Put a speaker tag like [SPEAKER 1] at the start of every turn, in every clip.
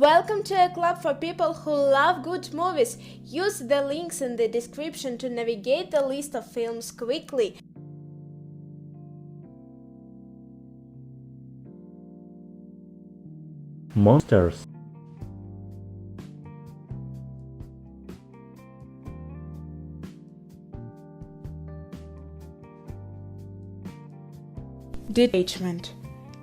[SPEAKER 1] Welcome to a club for people who love good movies. Use the links in the description to navigate the list of films quickly.
[SPEAKER 2] Monsters.
[SPEAKER 1] Detachment.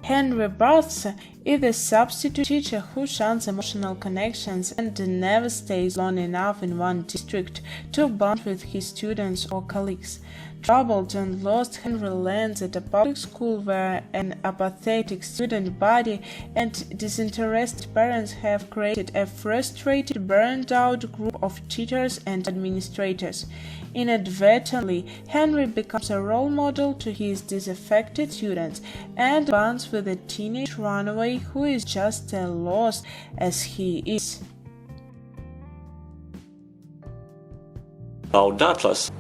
[SPEAKER 1] Henry Barth is a substitute teacher who shuns emotional connections and never stays long enough in one district to bond with his students or colleagues. Troubled and lost, Henry lands at a public school where an apathetic student body and disinterested parents have created a frustrated, burned-out group of teachers and administrators. Inadvertently, Henry becomes a role model to his disaffected students and bonds with a teenage runaway who is just as lost as he is.
[SPEAKER 3] Cloud Atlas.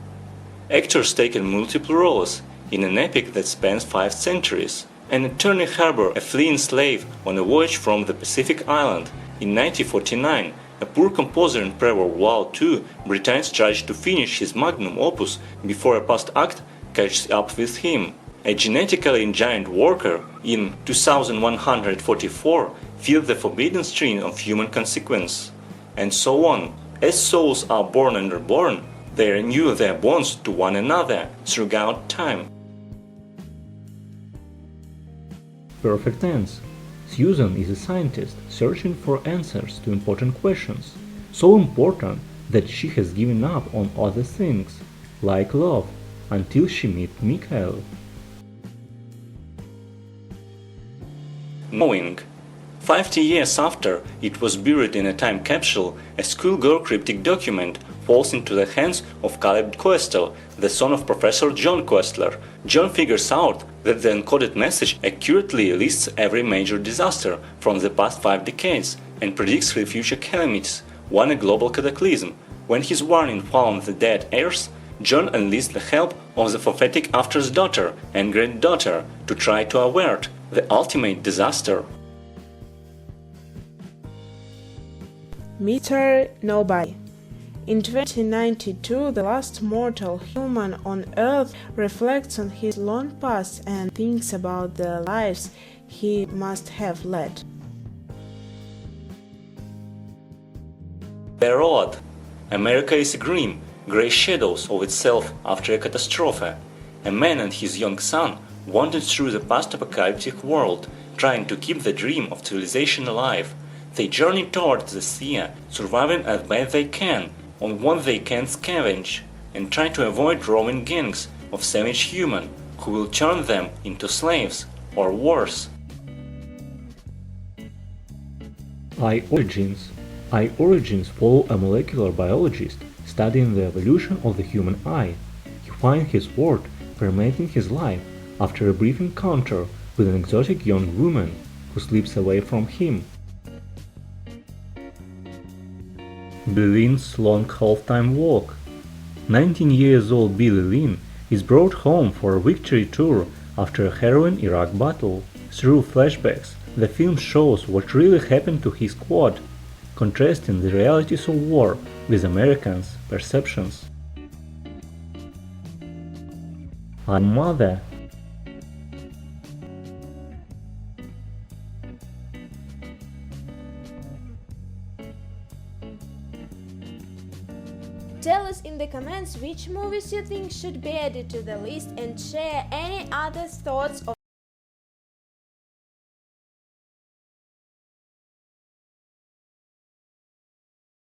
[SPEAKER 3] Actors taken multiple roles in an epic that spans 5 centuries. An attorney harbors a fleeing slave on a voyage from the Pacific Island. In 1949, a poor composer in pre-World War II, Britain's judged to finish his magnum opus before a past act catches up with him. A genetically engineered worker in 2144 feels the forbidden strain of human consequence. And so on. As souls are born and reborn, they renew their bonds to one another throughout time.
[SPEAKER 2] Perfect tense. Susan is a scientist searching for answers to important questions, so important that she has given up on other things, like love, until she meets Mikhail.
[SPEAKER 3] Knowing. 50 years after it was buried in a time capsule, a schoolgirl cryptic document falls into the hands of Caleb Koestler, the son of Professor John Koestler. John figures out that the encoded message accurately lists every major disaster from the past 5 decades and predicts 3 future calamities, one a global cataclysm. When his warning found the dead heirs, John enlists the help of the prophetic after's daughter and granddaughter to try to avert the ultimate disaster.
[SPEAKER 1] Mr. Nobody. In 2092, the last mortal human on Earth reflects on his long past and thinks about the lives he must have led.
[SPEAKER 3] The Road. America is grim, grey shadows of itself after a catastrophe. A man and his young son wandered through the post-apocalyptic world, trying to keep the dream of civilization alive. They journey towards the sea, surviving as best they can on what they can scavenge, and try to avoid roaming gangs of savage humans who will turn them into slaves or worse.
[SPEAKER 2] Eye Origins. Eye Origins follow a molecular biologist studying the evolution of the human eye. He finds his work permeating his life after a brief encounter with an exotic young woman who slips away from him. Lynns Long Halftime Walk. 19 years old Billy Lynn is brought home for a victory tour after a harrowing Iraq battle. Through flashbacks, the film shows what really happened to his squad, contrasting the realities of war with Americans' perceptions. I'm Mother.
[SPEAKER 1] Tell us in the comments which movies you think should be added to the list and share any other thoughts of